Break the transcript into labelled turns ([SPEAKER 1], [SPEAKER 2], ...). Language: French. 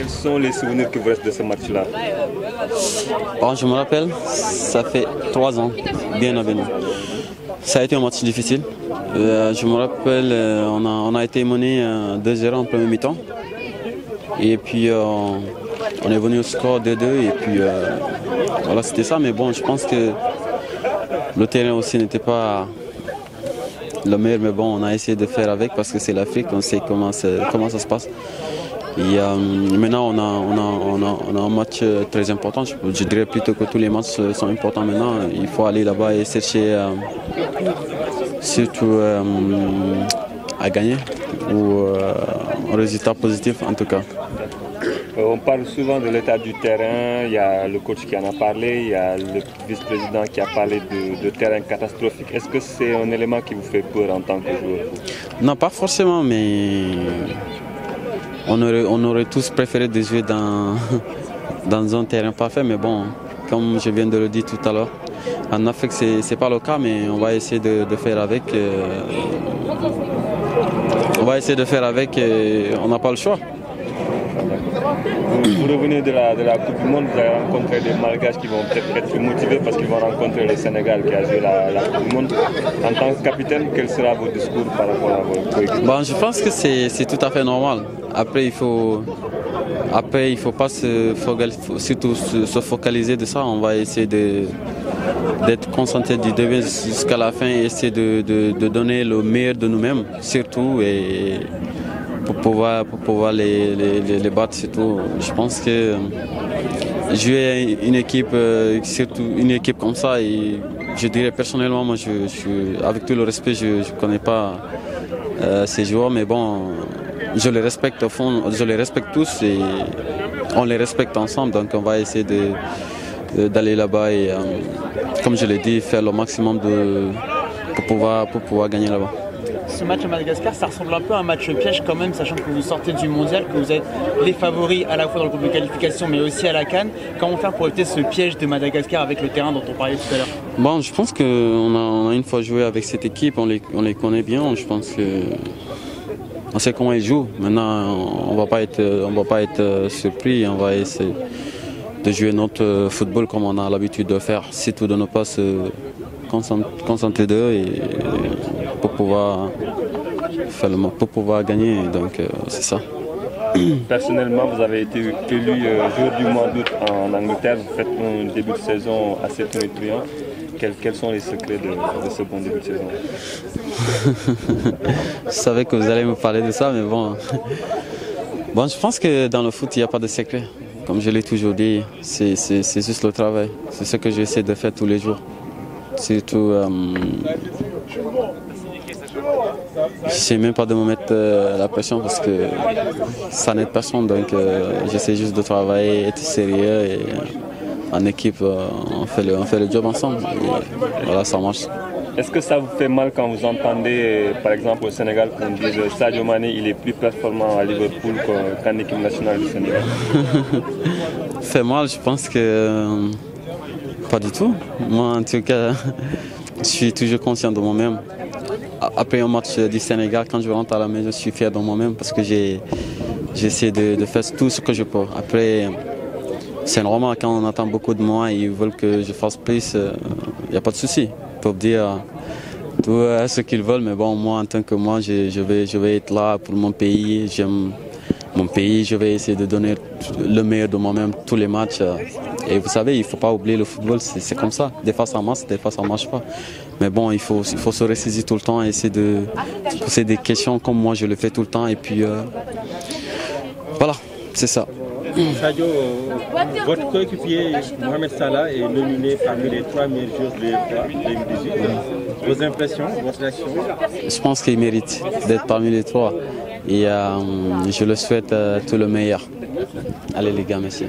[SPEAKER 1] Quels sont les souvenirs que vous restent de ce match-là?
[SPEAKER 2] Bon, je me rappelle, ça fait 3 ans, bien avant. Ça a été un match difficile. Je me rappelle, on a été mené 2-0 en premier mi-temps. Et puis on est venu au score 2-2 et puis voilà, c'était ça. Mais bon, je pense que le terrain aussi n'était pas le meilleur, mais bon, on a essayé de faire avec parce que c'est l'Afrique, on sait comment ça se passe. Et maintenant, on a un match très important. Je dirais plutôt que tous les matchs sont importants maintenant. Il faut aller là-bas et chercher surtout à gagner ou un résultat positif en tout cas.
[SPEAKER 1] On parle souvent de l'état du terrain, il y a le coach qui en a parlé, il y a le vice-président qui a parlé de terrain catastrophique. Est-ce que c'est un élément qui vous fait peur en tant que joueur?
[SPEAKER 2] Non, pas forcément, mais on aurait tous préféré de jouer dans un terrain parfait, mais bon, comme je viens de le dire tout à l'heure, en Afrique c'est pas le cas, mais on va essayer de faire avec. On va essayer de faire avec, on n'a pas le choix.
[SPEAKER 1] Vous revenez de la Coupe du Monde, vous allez rencontrer des Malgaches qui vont peut-être être plus motivés parce qu'ils vont rencontrer le Sénégal qui a joué la Coupe du Monde. En tant que capitaine, quel sera votre discours par rapport à vos coéquipiers?
[SPEAKER 2] Bon, je pense que c'est tout à fait normal. Après, il faut pas surtout se focaliser de ça. On va essayer d'être concentré du début jusqu'à la fin et essayer de donner le meilleur de nous-mêmes, surtout, et pour pouvoir les battre, surtout. Je pense que jouer une équipe, surtout une équipe comme ça, et je dirais personnellement, moi, avec tout le respect, je ne connais pas ces joueurs, mais bon, je les respecte au fond, je les respecte tous et on les respecte ensemble, donc on va essayer d'aller là-bas et, comme je l'ai dit, faire le maximum pour pouvoir gagner là-bas.
[SPEAKER 3] Ce match à Madagascar, ça ressemble un peu à un match piège quand même, sachant que vous sortez du mondial, que vous êtes les favoris à la fois dans le groupe de qualification mais aussi à la CAN. Comment faire pour éviter ce piège de Madagascar avec le terrain dont on parlait tout à l'heure?
[SPEAKER 2] Bon, je pense qu'on a une fois joué avec cette équipe, on les connaît bien. Je pense qu'on sait comment ils jouent. Maintenant, on va pas être surpris, on va essayer de jouer notre football comme on a l'habitude de faire, surtout de ne pas se concentrer d'eux et pour pouvoir gagner, donc c'est ça.
[SPEAKER 1] Personnellement, vous avez été élu joueur du mois d'août en Angleterre, vous faites un début de saison assez tonitruant. Quels sont les secrets de ce bon début de saison?
[SPEAKER 2] Je savais que vous allez me parler de ça, mais bon. Bon, je pense que dans le foot, il n'y a pas de secret. Comme je l'ai toujours dit, c'est juste le travail. C'est ce que j'essaie de faire tous les jours. Surtout, je n'essaie même pas de me mettre la pression parce que ça n'aide personne. Donc, j'essaie juste de travailler, être sérieux et en équipe, on fait le job ensemble. Et voilà, ça marche.
[SPEAKER 1] Est-ce que ça vous fait mal quand vous entendez, par exemple au Sénégal, qu'on dise Sadio Mané, il est plus performant à Liverpool qu'en équipe nationale du Sénégal?
[SPEAKER 2] Fait mal, je pense que pas du tout. Moi, en tout cas, je suis toujours conscient de moi-même. Après un match du Sénégal, quand je rentre à la maison, je suis fier de moi-même parce que j'essaie de faire tout ce que je peux. Après, c'est normal quand on attend beaucoup de moi et ils veulent que je fasse plus, il n'y a pas de souci. Ils peuvent dire tout ce qu'ils veulent, mais bon, moi, en tant que moi, je vais être là pour mon pays. J'aime mon pays, je vais essayer de donner le meilleur de moi-même tous les matchs. Et vous savez, il ne faut pas oublier le football, c'est comme ça. Des fois ça marche, des fois ça ne marche pas. Mais bon, il faut se ressaisir tout le temps et essayer de poser des questions comme moi je le fais tout le temps. Et puis voilà, c'est ça.
[SPEAKER 4] Sadio, votre coéquipier Mohamed Salah est nominé parmi les 3 meilleurs joueurs de 2018. Vos impressions, votre réaction?
[SPEAKER 2] Je pense qu'il mérite d'être parmi les 3. Et je le souhaite tout le meilleur. Allez les gars, merci.